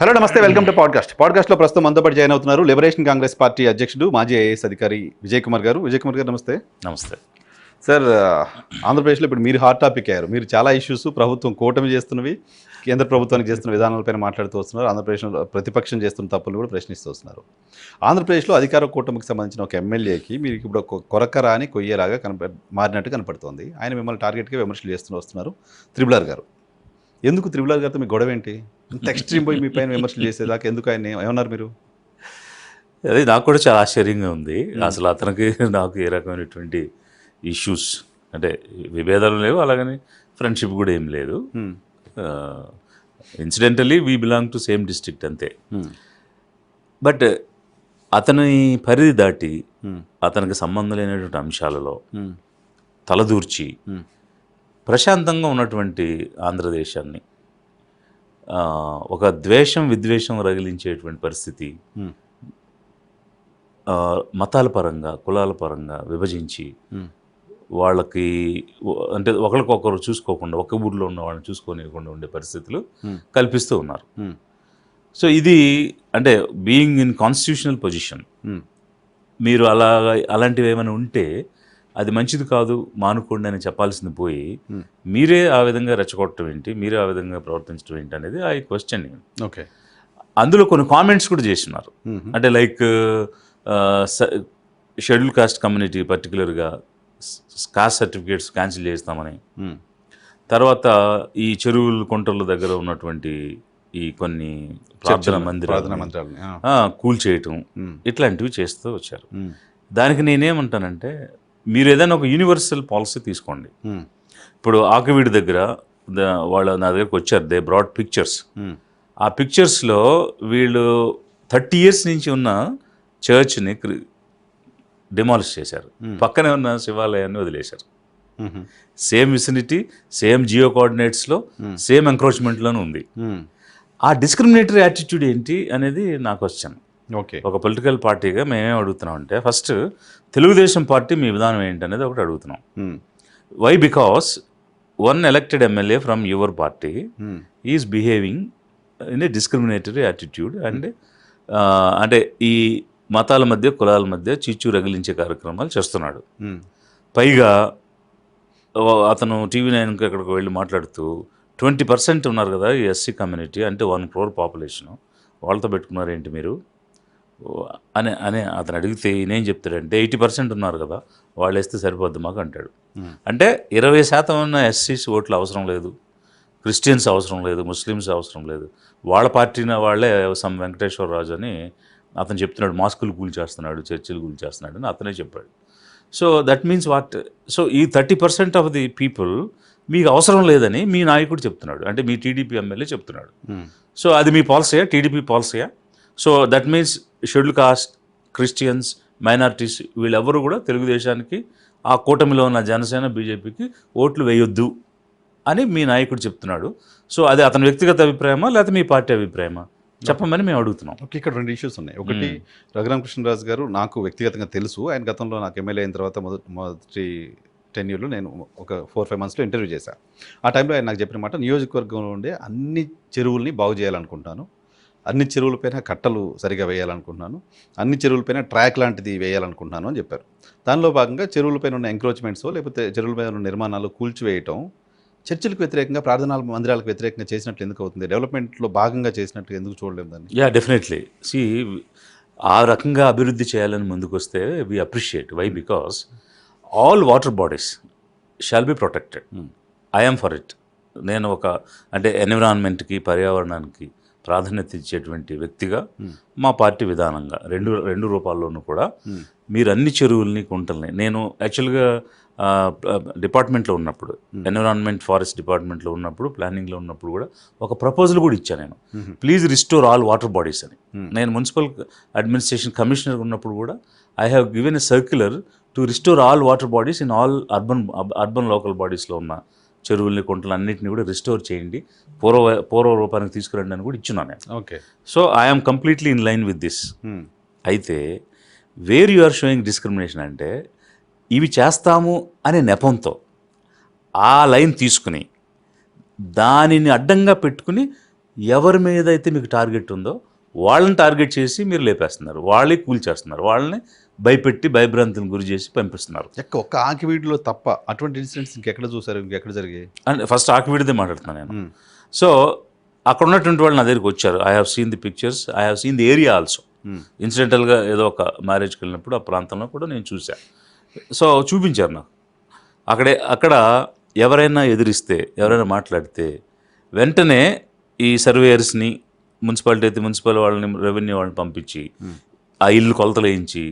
Hello నమస్తే, welcome to పాడ్కాస్ట్లో ప్రస్తుతం మనతో పాటు జాయిన్ అవుతున్నారు లిబరేషన్ కాంగ్రెస్ పార్టీ అధ్యక్షుడు మాజీ ఐఏఎస్ అధికారి విజయ్ కుమార్ గారు. నమస్తే. నమస్తే సార్. ఆంధ్రప్రదేశ్లో ఇప్పుడు మీరు హాట్ టాపిక్ అయ్యారు. మీరు చాలా ఇష్యూస్ ప్రభుత్వం కూటమి చేస్తున్నవి, కేంద్ర ప్రభుత్వానికి చేస్తున్న విధానాలపైన మాట్లాడుతూ వస్తున్నారు. ఆంధ్రప్రదేశ్లో ప్రతిపక్షం చేస్తున్న తప్పులు కూడా ప్రశ్నిస్తూ వస్తున్నారు. ఆంధ్రప్రదేశ్లో అధికార కూటమికి సంబంధించిన ఒక ఎమ్మెల్యేకి మీరు ఇప్పుడు కొరకరా అని కొయ్యేలాగా మారినట్టు కనపడుతోంది. ఆయన మిమ్మల్ని టార్గెట్గా విమర్శలు చేస్తూ వస్తున్నారు. త్రిబుల్ గారు ఎందుకు త్రిబుల్ గారితో మీ గొడవ ఏంటి? ఇంత ఎక్స్ట్రీమ్ పోయి మీ పైన విమర్శలు చేసేదాకా ఎందుకు? ఆయన ఏమన్నారు మీరు? అది నాకు కూడా చాలా ఆశ్చర్యంగా ఉంది. అసలు అతనికి నాకు ఏ రకమైనటువంటి ఇష్యూస్ అంటే విభేదాలు లేవు, అలాగని ఫ్రెండ్షిప్ కూడా ఏం లేదు. Incidentally we belong to same district అంతే. బట్ అతని పరిధి దాటి అతనికి సంబంధం లేనటువంటి అంశాలలో తలదూర్చి ప్రశాంతంగా ఉన్నటువంటి ఆంధ్రదేశాన్ని ఒక ద్వేషం విద్వేషం రగిలించేటువంటి పరిస్థితి, మతాల పరంగా కులాల పరంగా విభజించి వాళ్ళకి అంటే ఒకరికొకరు చూసుకోకుండా ఒక ఊళ్ళో ఉన్న వాళ్ళని చూసుకోనివ్వకుండా ఉండే పరిస్థితులు కల్పిస్తూ ఉన్నారు. సో ఇది అంటే బీయింగ్ ఇన్ కాన్స్టిట్యూషనల్ పొజిషన్ మీరు అలాంటివి ఏమైనా ఉంటే అది మంచిది కాదు, మానుకోండి అని చెప్పాల్సింది పోయి మీరే ఆ విధంగా రెచ్చగొట్టడం ఏంటి, మీరే ఆ విధంగా ప్రవర్తించడం ఏంటి అనేది ఆ క్వశ్చన్. ఓకే. అందులో కొన్ని కామెంట్స్ కూడా చేస్తున్నారు. అంటే లైక్ షెడ్యూల్ కాస్ట్ కమ్యూనిటీ పర్టికులర్గా కాస్ట్ సర్టిఫికేట్స్ క్యాన్సిల్ చేస్తామని, తర్వాత ఈ చెరువులు కుంటల దగ్గర ఉన్నటువంటి ఈ కొన్ని ప్రార్థన మందిరాలు కూల్చేయటం, ఇట్లాంటివి చేస్తూ వచ్చారు. దానికి నేనేమంటానంటే మీరు ఏదైనా ఒక యూనివర్సల్ పాలసీ తీసుకోండి. ఇప్పుడు ఆకువీడి దగ్గర వాళ్ళు నా దగ్గరకు వచ్చారు, దే బ్రాడ్ పిక్చర్స్. ఆ పిక్చర్స్లో వీళ్ళు 30 years నుంచి ఉన్న చర్చ్ని డిమాలిష్ చేశారు, పక్కనే ఉన్న శివాలయాన్ని వదిలేశారు. సేమ్ విసినిటీ, సేమ్ జియో కోఆర్డినేట్స్లో, సేమ్ ఎంక్రోచ్మెంట్లోనే ఉంది. ఆ డిస్క్రిమినేటరీ యాటిట్యూడ్ ఏంటి అనేది నాకు క్వశ్చన్. ఓకే. ఒక పొలిటికల్ పార్టీగా మేమేం అడుగుతున్నాం అంటే ఫస్ట్ తెలుగుదేశం పార్టీ మీ విధానం ఏంటనేది ఒకటి అడుగుతున్నాం. Why? Because one elected MLA from your party is behaving in a discriminatory attitude and అంటే ఈ మతాల మధ్య కులాల మధ్య చిచ్చు రగిలించే కార్యక్రమాలు చేస్తున్నాడు. పైగా అతను TV9కి అక్కడికి వెళ్ళి మాట్లాడుతూ 20% ఉన్నారు కదా ఈ ఎస్సీ కమ్యూనిటీ, అంటే 1 crore పాపులేషను, వాళ్ళతో పెట్టుకున్నారు ఏంటి మీరు అని అని అతను అడిగితే ఈయనేం చెప్తాడంటే 80% ఉన్నారు కదా వాళ్ళు వేస్తే సరిపోద్ది మాకు అంటాడు. అంటే 20% ఉన్న ఎస్సీస్ ఓట్లు అవసరం లేదు, క్రిస్టియన్స్ అవసరం లేదు, ముస్లిమ్స్ అవసరం లేదు, వాళ్ళ పార్టీన వాళ్ళే సమ్ వెంకటేశ్వరరాజు అని అతను చెప్తున్నాడు, మాస్కులు కూల్ చేస్తున్నాడు, చర్చిలు కూల్ చేస్తున్నాడు అని అతనే చెప్పాడు. So that means what? So ఈ 30% ఆఫ్ ది పీపుల్ మీకు అవసరం లేదని మీ నాయకుడు చెప్తున్నాడు, అంటే మీ టీడీపీ ఎమ్మెల్యే చెప్తున్నాడు. సో అది మీ పాలసీయా, టీడీపీ పాలసీయా? So that means schedule caste, Christians, minorities వీళ్ళెవరూ కూడా తెలుగుదేశానికి, ఆ కూటమిలో ఉన్న జనసేన, బీజేపీకి ఓట్లు వేయొద్దు అని మీ నాయకుడు చెప్తున్నాడు. సో అది అతని వ్యక్తిగత అభిప్రాయమా లేకపోతే మీ పార్టీ అభిప్రాయమా చెప్పమని మేము అడుగుతున్నాం. ఓకే. ఇక్కడ 2 ఇష్యూస్ ఉన్నాయి. ఒకటి, రఘురామకృష్ణరాజు గారు నాకు వ్యక్తిగతంగా తెలుసు. ఆయన గతంలో నాకు ఎమ్మెల్యే అయిన తర్వాత మొదటి టెన్యూర్లో నేను ఒక 4-5 monthsలో ఇంటర్వ్యూ చేశాను. ఆ టైంలో ఆయన నాకు చెప్పిన మాట, నియోజకవర్గంలో ఉండే అన్ని చెరువుల్ని బాగు చేయాలనుకుంటాను, అన్ని చెరువులపైన కట్టలు సరిగా వేయాలనుకుంటున్నాను, అన్ని చెరువులపైన ట్రాక్ లాంటిది వేయాలనుకుంటున్నాను అని చెప్పారు. దానిలో భాగంగా చెరువులపైన ఉన్న ఎంక్రోచ్మెంట్స్ లేకపోతే చెరువులపైన ఉన్న నిర్మాణాలు కూల్చివేయటం చర్చిలకు వ్యతిరేకంగా, ప్రార్థనా మందిరాలకు వ్యతిరేకంగా చేసినట్లు ఎందుకు అవుతుంది? డెవలప్మెంట్లో భాగంగా చేసినట్లు ఎందుకు చూడలేము దాన్ని? Yeah, definitely. సి ఆ రకంగా అభివృద్ధి చేయాలని ముందుకు వస్తే we appreciate. Why? Because all water bodies shall be protected. I'm for it. నేను ఒక అంటే ఎన్విరాన్మెంట్కి, పర్యావరణానికి ప్రాధాన్యత ఇచ్చేటువంటి వ్యక్తిగా మా పార్టీ విధానంగా రెండు రూపాల్లోనూ కూడా మీరు అన్ని చెరువుల్ని, కుంటల్ని, నేను యాక్చువల్గా డిపార్ట్మెంట్లో ఉన్నప్పుడు, ఎన్విరాన్మెంట్ ఫారెస్ట్ డిపార్ట్మెంట్లో ఉన్నప్పుడు, ప్లానింగ్లో ఉన్నప్పుడు కూడా ఒక ప్రపోజల్ కూడా ఇచ్చాను నేను, please restore all water bodies అని. నేను మున్సిపల్ అడ్మినిస్ట్రేషన్ కమిషనర్ ఉన్నప్పుడు కూడా I have given a circular to restore all water bodies in all urban local బాడీస్లో ఉన్న చెరువుల్ని, కుంటలు అన్నింటినీ కూడా రిస్టోర్ చేయండి, పూర్వ రూపానికి తీసుకురండి అని కూడా ఇచ్చున్నాను నేను. Okay. So I'm completely in line with this. అయితే where you are showing discrimination అంటే ఇవి చేస్తాము అనే నెపంతో ఆ లైన్ తీసుకుని దానిని అడ్డంగా పెట్టుకుని ఎవరి మీద అయితే మీకు టార్గెట్ ఉందో వాళ్ళని టార్గెట్ చేసి మీరు లేపేస్తున్నారు, వాళ్ళే కూల్చేస్తున్నారు, వాళ్ళని భయపెట్టి భయభ్రాంతులకు గురి చేసి పంపిస్తున్నారు. ఒక్క ఆకివీడిలో తప్ప అటువంటి ఇన్సిడెంట్స్ ఇంకెక్కడ చూసారు, ఇంకెక్కడ జరిగాయి? అండ్ ఫస్ట్ ఆకివీడిదే మాట్లాడుతున్నాను నేను. సో అక్కడ ఉన్నటువంటి వాళ్ళు నా దగ్గరికి వచ్చారు. I have seen the pictures, I have seen the area also. ఇన్సిడెంటల్గా ఏదో ఒక మ్యారేజ్కి వెళ్ళినప్పుడు ఆ ప్రాంతంలో కూడా నేను చూశాను. సో చూపించారు నాకు. అక్కడ ఎవరైనా ఎదిరిస్తే, ఎవరైనా మాట్లాడితే వెంటనే ఈ సర్వేయర్స్ని, మున్సిపాలిటీ అయితే మున్సిపల్ వాళ్ళని, రెవెన్యూ వాళ్ళని పంపించి ఆ ఇల్లు కొలతలు వేయించి,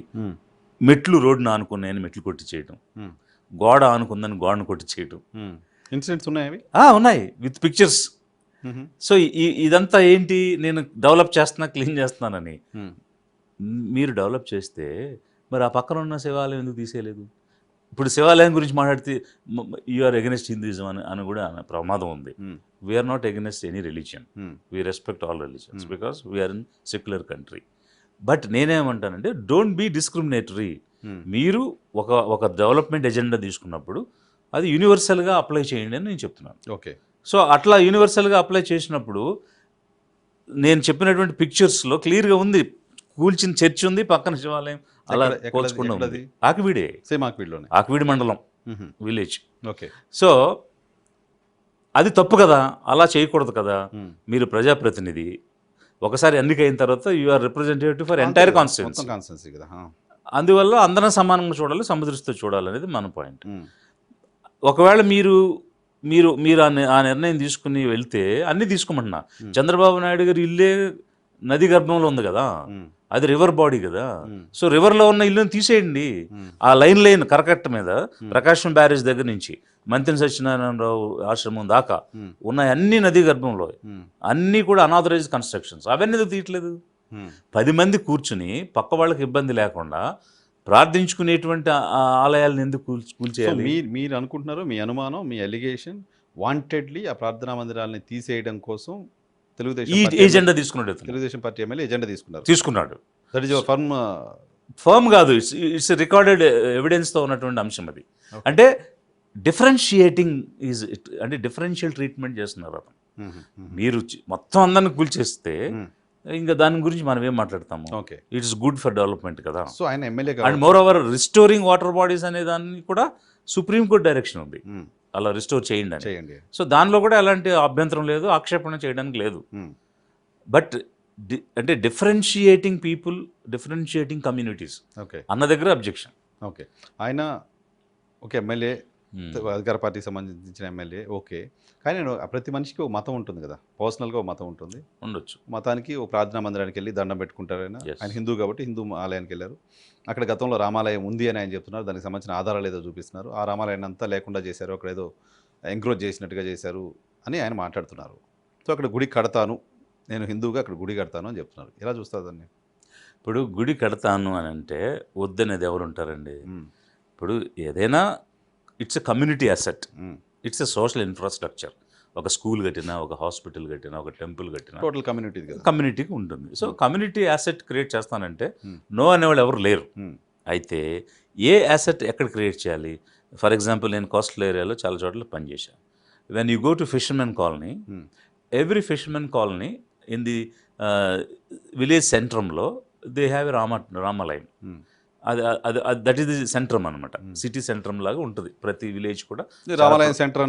మెట్లు రోడ్డును ఆనుకున్నాయని మెట్లు కొట్టి చేయడం, గోడ ఆనుకుందని గోడను కొట్టి చేయడం. ఇన్సిడెంట్స్ ఉన్నాయి, ఉన్నాయి విత్ పిక్చర్స్. సో ఇదంతా ఏంటి, నేను డెవలప్ చేస్తున్నా, క్లీన్ చేస్తున్నానని. మీరు డెవలప్ చేస్తే మరి ఆ పక్కన ఉన్న శివాలయం ఎందుకు తీసేయలేదు? ఇప్పుడు శివాలయం గురించి మాట్లాడితే యూఆర్ ఎగెనెస్ట్ హిందూయిజం అని కూడా ప్రమాదం ఉంది. We are not against any religion, we respect all religions because we are in secular country. But నేనేమంటానంటే డోంట్ బీ డిస్క్రిమినేటరీ. మీరు ఒక డెవలప్మెంట్ ఎజెండా తీసుకున్నప్పుడు అది యూనివర్సల్గా అప్లై చేయండి అని నేను చెప్తున్నాను. ఓకే. సో అట్లా యూనివర్సల్గా అప్లై చేసినప్పుడు నేను చెప్పినటువంటి పిక్చర్స్లో క్లియర్గా ఉంది, కూల్చిన చర్చ్ ఉంది, పక్కన శివాలయం అలా పోల్చకుండా ఉంది. ఆకివీడే, సేమ్ ఆకివీడిలోనే, ఆకివీడి మండలం విలేజ్. ఓకే. సో అది తప్పు కదా, అలా చేయకూడదు కదా. మీరు ప్రజాప్రతినిధి, ఒకసారి ఎన్నికైన తర్వాత you are representative for entire constituency కదా. అందువల్ల అందరం సమానంగా చూడాలి, సమదృష్టితో చూడాలి అనేది మన పాయింట్. ఒకవేళ మీరు ఆ నిర్ణయం తీసుకుని వెళ్తే అన్నీ తీసుకోమంటున్నా. చంద్రబాబు నాయుడు గారి ఇల్లే నది గర్భంలో ఉంది కదా, అది రివర్ బాడీ కదా. సో రివర్లో ఉన్న ఇల్లుని తీసేయండి. ఆ లైన్ కరకట్ట మీద ప్రకాశం బ్యారేజ్ దగ్గర నుంచి మంత్రి సత్యనారాయణరావు ఆశ్రమం దాకా ఉన్న అన్ని నదీ గర్భంలో, అన్నీ కూడా అనాథరైజ్డ్ కన్స్ట్రక్షన్స్. అవన్నీ ఎందుకు తీయట్లేదు? 10 మంది కూర్చుని పక్క వాళ్ళకి ఇబ్బంది లేకుండా ప్రార్థించుకునేటువంటి ఆలయాలను ఎందుకు కూల్చేయాలి? మీరు అనుకుంటున్నారు, మీ అనుమానం, మీ అలిగేషన్ వాంటెడ్లీ ఆ ప్రార్థనా మందిరాలని తీసేయడం కోసం ఎజెండా తీసుకున్నాడు. తెలుగుదేశం పార్టీ ఎమ్మెల్యే ఎజెండా తీసుకున్నాడు. దట్ ఈస్ యువర్ ఫర్మ్ కాదు, ఇట్స్ రికార్డెడ్ ఎవిడెన్స్తో ఉన్నటువంటి అంశం అది. అంటే డిఫరెన్షియేటింగ్ అంటే డిఫరెన్షియల్ ట్రీట్మెంట్ చేస్తున్నారు అతను. మీరు మొత్తం అందరిని కూల్చేస్తే ఇంకా దాని గురించి మనం ఏం మాట్లాడతాము? ఇట్స్ గుడ్ ఫర్ డెవలప్మెంట్ కదా. సో ఆయన MLA. And more over restoring water bodies అనే దాన్ని కూడా సుప్రీంకోర్టు డైరెక్షన్ ఉంది, అలా రిస్టోర్ చేయండి. సో దానిలో కూడా ఎలాంటి అభ్యంతరం లేదు, ఆక్షేపణ చేయడానికి లేదు. బట్ అంటే డిఫరెన్షియేటింగ్ పీపుల్, డిఫరెన్షియేటింగ్ కమ్యూనిటీస్ అన్న దగ్గర అబ్జెక్షన్. ఓకే. ఆయన ఒక ఎమ్మెల్యే, అధికార పార్టీకి సంబంధించిన ఎమ్మెల్యే, ఓకే. కానీ ప్రతి మనిషికి ఒక మతం ఉంటుంది కదా, పర్సనల్గా ఒక మతం ఉంటుంది, ఉండొచ్చు. మతానికి ఓ ప్రార్థనా మందిరానికి వెళ్ళి దండం పెట్టుకుంటారు. ఆయన హిందూ కాబట్టి హిందూ ఆలయానికి వెళ్ళారు. అక్కడ గతంలో రామాలయం ఉంది అని ఆయన చెప్తున్నారు, దానికి సంబంధించిన ఆధారాలు ఏదో చూపిస్తున్నారు. ఆ రామాలయాన్ని అంతా లేకుండా చేశారు, అక్కడ ఏదో ఎంక్రోచ్ చేసినట్టుగా చేశారు అని ఆయన మాట్లాడుతున్నారు. సో అక్కడ గుడి కడతాను, నేను హిందూగా అక్కడ గుడి కడతాను అని చెప్తున్నారు. ఎలా చూస్తారు దాన్ని? ఇప్పుడు గుడి కడతాను అని అంటే వద్దనేది ఎవరు ఉంటారండి? ఇప్పుడు ఏదైనా it's a community asset, it's a social infrastructure. ఒక స్కూల్ కట్టినా, ఒక హాస్పిటల్ కట్టినా, ఒక టెంపుల్ కట్టినా టోటల్ కమ్యూనిటీకి ఉంటుంది. సో కమ్యూనిటీ యాసెట్ క్రియేట్ చేస్తానంటే నో అనేవాళ్ళు ఎవరు లేరు. అయితే ఏ యాసెట్ ఎక్కడ క్రియేట్ చేయాలి? ఫర్ ఎగ్జాంపుల్ నేను కోస్టల్ ఏరియాలో చాలా చోట్ల పనిచేశాను. When you go to fishermen colony, every fishermen colony in the village సెంట్రంలో దే హ్యావ్ ఎ రామాలయం. అది దట్ ఈస్ ది సెంట్రమ్ అనమాట, సిటీ సెంట్రమ్ లాగా ఉంటుంది. ప్రతి విలేజ్ కూడా రామాలయం సెంటర్,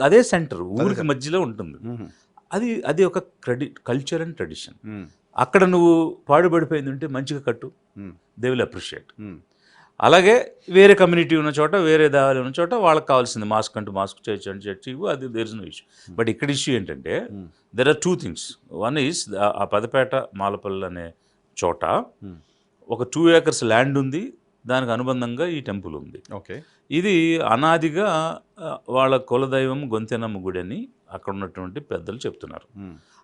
అదే సెంటర్ ఊరికి మధ్యలో ఉంటుంది. అది ఒక కల్చర్ అండ్ ట్రెడిషన్. అక్కడ నువ్వు పాడుపడిపోయింది ఉంటే మంచిగా కట్టు, దే విల్ అప్రిషియేట్. అలాగే వేరే కమ్యూనిటీ ఉన్న చోట, వేరే దేవాలయం ఉన్న చోట వాళ్ళకి కావాల్సింది మాస్క్ అంటూ మాస్క్, చర్చ్ అంటే చర్చ్ ఇవ్వు, అది there is no issue. But ఇక్కడ ఇష్యూ ఏంటంటే there are 2 things. One is ఆ పెదపేట మాలపల్లి అనే చోట ఒక 2 acres ల్యాండ్ ఉంది, దానికి అనుబంధంగా ఈ టెంపుల్ ఉంది. ఓకే. ఇది అనాదిగా వాళ్ళ కులదైవం గొంతెనమ్మ గుడి అని అక్కడ ఉన్నటువంటి పెద్దలు చెప్తున్నారు.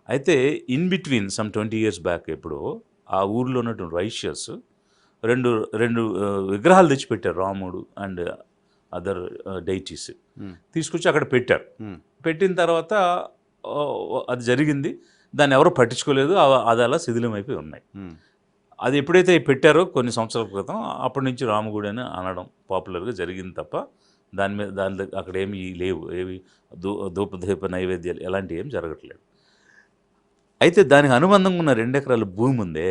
అయితే in between some 20 years back ఎప్పుడో ఆ ఊర్లో ఉన్నటువంటి వైశ్యస్ రెండు విగ్రహాలు తెచ్చిపెట్టారు, రాముడు అండ్ అదర్ డైటీస్ తీసుకొచ్చి అక్కడ పెట్టారు. పెట్టిన తర్వాత అది జరిగింది, దాన్ని ఎవరు పట్టించుకోలేదు, అది అలా శిథిలమైపోయి ఉన్నాయి. అది ఎప్పుడైతే పెట్టారో కొన్ని సంవత్సరాల క్రితం, అప్పటి నుంచి రామగుడి అని అనడం పాపులర్గా జరిగింది తప్ప దాని అక్కడ ఏమి లేవు, ఏవి ధూపదీప నైవేద్యాలు ఎలాంటివి ఏం జరగట్లేదు. అయితే దానికి అనుబంధంగా ఉన్న 2 ఎకరాల భూమి ఉందే,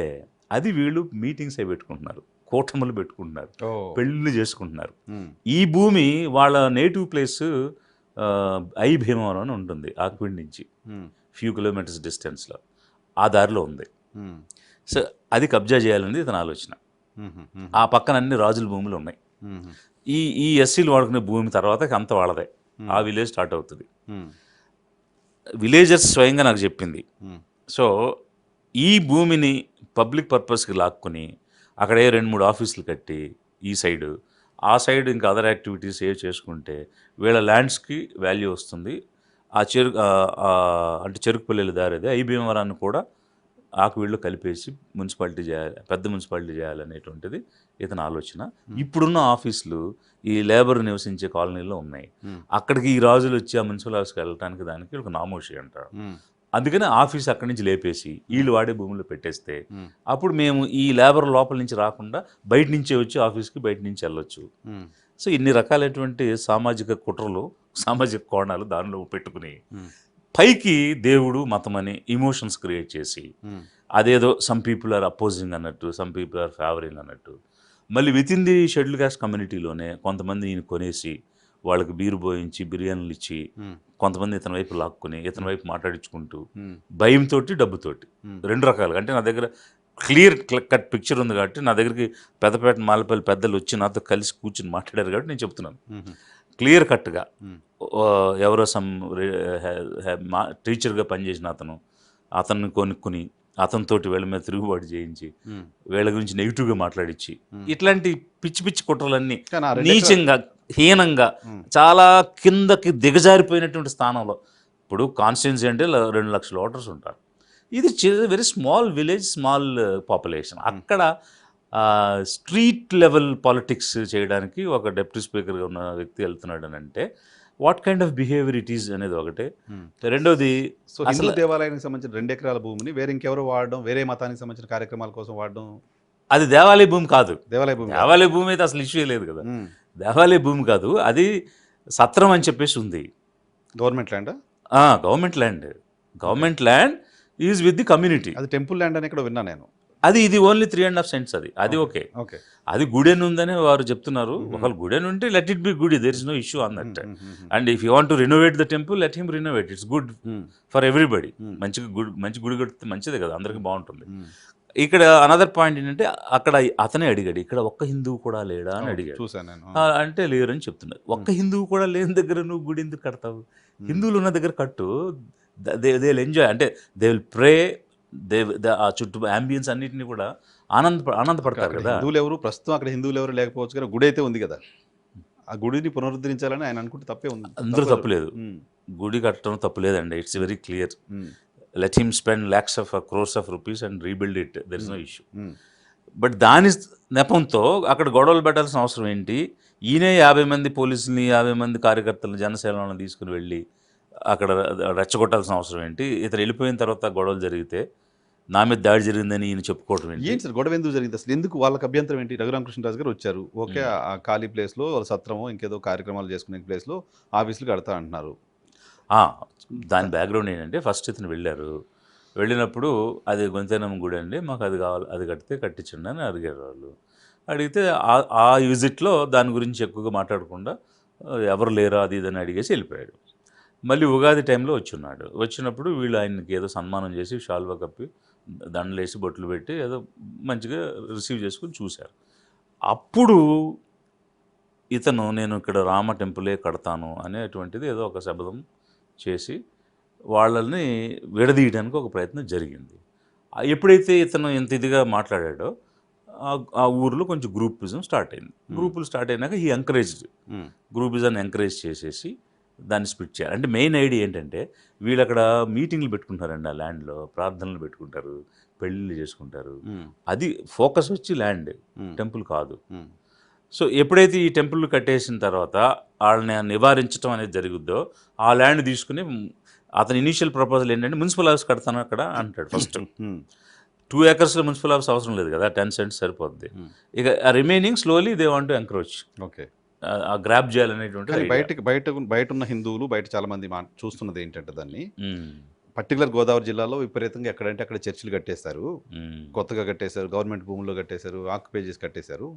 అది వీళ్ళు మీటింగ్స్ అవి పెట్టుకుంటున్నారు, కూటములు పెట్టుకుంటున్నారు, పెళ్ళిళ్ళు చేసుకుంటున్నారు. ఈ భూమి వాళ్ళ నేటివ్ ప్లేస్ ఐ భీమవరం అని ఉంటుంది ఆక్విడ్ నుంచి ఫ్యూ కిలోమీటర్స్ డిస్టెన్స్లో, ఆ దారిలో ఉంది. సో అది కబ్జా చేయాలనేది ఇతని ఆలోచన. ఆ పక్కన అన్ని రాజుల భూములు ఉన్నాయి. ఈ ఎస్సీలు వాడుకునే భూమి తర్వాత అంత వాళ్ళదే, ఆ విలేజ్ స్టార్ట్ అవుతుంది. విలేజర్స్ స్వయంగా నాకు చెప్పింది. సో ఈ భూమిని పబ్లిక్ పర్పస్కి లాక్కుని అక్కడే 2-3 ఆఫీసులు కట్టి ఈ సైడు, ఆ సైడ్ ఇంకా అదర్ యాక్టివిటీస్ ఏ చేసుకుంటే వీళ్ళ ల్యాండ్స్కి వాల్యూ వస్తుంది. ఆ అంటే చెరుకు పల్లెల దారిది ఐ భీమవరాన్ని కూడా ఆకువీళ్ళు కలిపేసి మున్సిపాలిటీ చేయాలి, పెద్ద మున్సిపాలిటీ చేయాలనేటువంటిది ఇతని ఆలోచన. ఇప్పుడున్న ఆఫీసులు ఈ లేబర్ నివసించే కాలనీలో ఉన్నాయి. అక్కడికి ఈ రాజులు వచ్చి ఆ మున్సిపల్ ఆఫీస్కి వెళ్ళడానికి దానికి ఒక నామోషి అంటారు. అందుకని ఆఫీస్ అక్కడి నుంచి లేపేసి వీళ్ళు వాడే భూముల్లో పెట్టేస్తే అప్పుడు మేము ఈ లేబర్ లోపల నుంచి రాకుండా బయట నుంచే వచ్చి ఆఫీస్కి బయట నుంచి వెళ్ళొచ్చు. సో ఇన్ని రకాలైనటువంటి సామాజిక కుట్రలు, సామాజిక కోణాలు దానిలో పెట్టుకుని పైకి దేవుడు మతం అని ఇమోషన్స్ క్రియేట్ చేసి అదేదో సమ్ పీపుల్ ఆర్ అపోజింగ్ అన్నట్టు, సమ్ పీపుల్ ఆర్ ఫేవరింగ్ అన్నట్టు, మళ్ళీ within the schedule caste కమ్యూనిటీలోనే కొంతమంది ఈయన కొనేసి వాళ్ళకి బీరు పోయించి బిర్యానీలు ఇచ్చి కొంతమంది ఇతని వైపు లాక్కుని ఇతని వైపు మాట్లాడించుకుంటూ భయంతో డబ్బుతోటి 2 రకాలుగా. అంటే నా దగ్గర క్లియర్ కట్ పిక్చర్ ఉంది కాబట్టి, నా దగ్గరికి పెద్దపేట మాలపల్లి పెద్దలు వచ్చి నాతో కలిసి కూర్చుని మాట్లాడారు కాబట్టి నేను చెప్తున్నాను క్లియర్ కట్గా. ఎవరో సమ్ టీచర్గా పనిచేసిన అతన్ని కొనుక్కుని అతనితోటి వీళ్ళ మీద తిరుగుబాటు చేయించి వీళ్ళ గురించి నెగిటివ్గా మాట్లాడించి ఇట్లాంటి పిచ్చి పిచ్చి కుట్రలన్నీ నీచంగా, హీనంగా, చాలా కిందకి దిగజారిపోయినటువంటి స్థానంలో. ఇప్పుడు కాన్స్టిట్యున్సీ అంటే 2 లక్షల ఓటర్స్ ఉంటారు. ఇది very small village, small population. అక్కడ స్ట్రీట్ లెవెల్ పాలిటిక్స్ చేయడానికి ఒక డిప్యూటీ స్పీకర్గా ఉన్న వ్యక్తి వెళ్తున్నాడు అని అంటే what kind of behaviour it is అనేది ఒకటి. రెండోది, అసలు దేవాలయానికి సంబంధించిన 2 ఎకరాల భూమిని వేరే ఇంకెవరో వాడడం, వేరే మతానికి సంబంధించిన కార్యక్రమాల కోసం వాడడం, అది దేవాలయ భూమి కాదు. దేవాలయ భూమి అయితే అసలు ఇష్యూ లేదు కదా. దేవాలయ భూమి కాదు, అది సత్రం అని చెప్పేసి ఉంది. Government land, government land is with the community. అది టెంపుల్ ల్యాండ్ అని ఇక్కడ విన్నా నేను. ఇది ఓన్లీ 3.5 సెంట్స్. అది ఓకే. అది గుడెన్ ఉందని వారు చెప్తున్నారు. ఒకవేళ గుడెన్ ఉంటే లెట్ ఇట్ బి గుడి, there is no issue on that. And if you want to renovate the temple, let him renovate, it's good for everybody. మంచి గుడి కడితే మంచిదే కదా, అందరికీ బాగుంటుంది. ఇక్కడ అనదర్ పాయింట్ ఏంటంటే అక్కడ అతనే అడిగాడు, ఇక్కడ ఒక్క హిందువు కూడా లేడా అని అడిగాడు. అంటే లేరని చెప్తున్నాడు. ఒక్క హిందువు కూడా లేని దగ్గర నువ్వు గుడి ఎందుకు కడతావు? హిందువులు ఉన్న దగ్గర కట్టు, దే విల్ ఎంజాయ్, అంటే దే విల్ ప్రే, ఆ చుట్టూ అంబియన్స్ అన్నింటినీ కూడా ఆనందపడతారు కదా. హిందువులు ఎవరు ప్రస్తుతం అక్కడ హిందువులు ఎవరు లేకపోవచ్చు కానీ గుడి అయితే ఉంది కదా, ఆ గుడిని పునరుద్ధరించాలని ఆయన అనుకుంటే తప్పే ఉంది. అందరూ తప్పులేదు, గుడి కట్టడం తప్పులేదండి. It's very clear. Let him spend lakhs of crores of rupees and rebuild it, there is no issue. But దాని నెపంతో అక్కడ గొడవలు పెట్టాల్సిన అవసరం ఏంటి? ఈయనే 50 మంది పోలీసుల్ని, 50 మంది కార్యకర్తలను, జనసేనలను తీసుకుని వెళ్ళి అక్కడ రెచ్చగొట్టాల్సిన అవసరం ఏంటి? ఇతను వెళ్ళిపోయిన తర్వాత గొడవలు జరిగితే నా మీద దాడి జరిగిందని ఈయన చెప్పుకోవడం ఏంటి సార్? గొడవ ఎందుకు జరిగింది అసలు? ఎందుకు వాళ్ళకి అభ్యంతరం ఏంటి? రఘురామకృష్ణరాజు గారు వచ్చారు, ఓకే, ఆ ఖాళీ ప్లేస్లో వాళ్ళ సత్రమో ఇంకేదో కార్యక్రమాలు చేసుకునే ప్లేస్లో ఆఫీసులు కడతా అంటున్నారు. దాని బ్యాక్గ్రౌండ్ ఏంటంటే, ఫస్ట్ ఇతను వెళ్ళినప్పుడు అది గొంతేనమ్మ గుడి అండి, మాకు అది కావాలి, అది కడితే కట్టించండి అని అడిగారు వాళ్ళు. అడిగితే ఆ విజిట్లో దాని గురించి ఎక్కువగా మాట్లాడకుండా ఎవరు లేరా అది ఇదని అడిగేసి వెళ్ళిపోయాడు. మళ్ళీ ఉగాది టైంలో వచ్చినప్పుడు వీళ్ళు ఆయనకి ఏదో సన్మానం చేసి షాల్వా కప్పి దండలేసి బొట్లు పెట్టి ఏదో మంచిగా రిసీవ్ చేసుకుని చూశారు. అప్పుడు ఇతను నేను ఇక్కడ రామ టెంపులే కడతాను అనేటువంటిది ఏదో ఒక శబ్దం చేసి వాళ్ళని విడదీయడానికి ఒక ప్రయత్నం జరిగింది. ఎప్పుడైతే ఇతను ఇంత ఇదిగా మాట్లాడాడో ఆ ఊరిలో కొంచెం గ్రూపిజం స్టార్ట్ అయింది. గ్రూపులు స్టార్ట్ అయినాక ఈ ఎంకరేజ్డ్ గ్రూపిజాన్ని ఎంకరేజ్ చేసేసి దాన్ని స్ప్లిట్ చేయాలి. అంటే మెయిన్ ఐడియా ఏంటంటే, వీళ్ళు అక్కడ మీటింగ్లు పెట్టుకుంటారండి, ఆ ల్యాండ్లో ప్రార్థనలు పెట్టుకుంటారు, పెళ్ళిళ్ళు చేసుకుంటారు. అది ఫోకస్ వచ్చి ల్యాండ్, టెంపుల్ కాదు. సో ఎప్పుడైతే ఈ టెంపుల్ కట్టేసిన తర్వాత వాళ్ళని నివారించడం అనేది జరుగుద్దో, ఆ ల్యాండ్ తీసుకుని అతని ఇనీషియల్ ప్రపోజల్ ఏంటంటే మున్సిపల్ హౌస్ కడతాను అక్కడ అంటాడు. ఫస్ట్ 2 acresలో మున్సిపల్ హౌస్ అవసరం లేదు కదా, 10 cents సరిపోద్ది. ఇక remaining slowly they want to encourage, okay, grab చేయాలనేటువంటి. బయట ఉన్న హిందువులు, బయట చాలా మంది చూస్తున్నది ఏంటంటే దాన్ని పర్టికులర్ గోదావరి జిల్లాలో విపరీతంగా ఎక్కడంటే అక్కడ చర్చిలు కట్టేశారు, కొత్తగా కట్టేశారు, గవర్నమెంట్ భూముల్లో కట్టేశారు, ఆక్యుపై చేసి కట్టేశారు.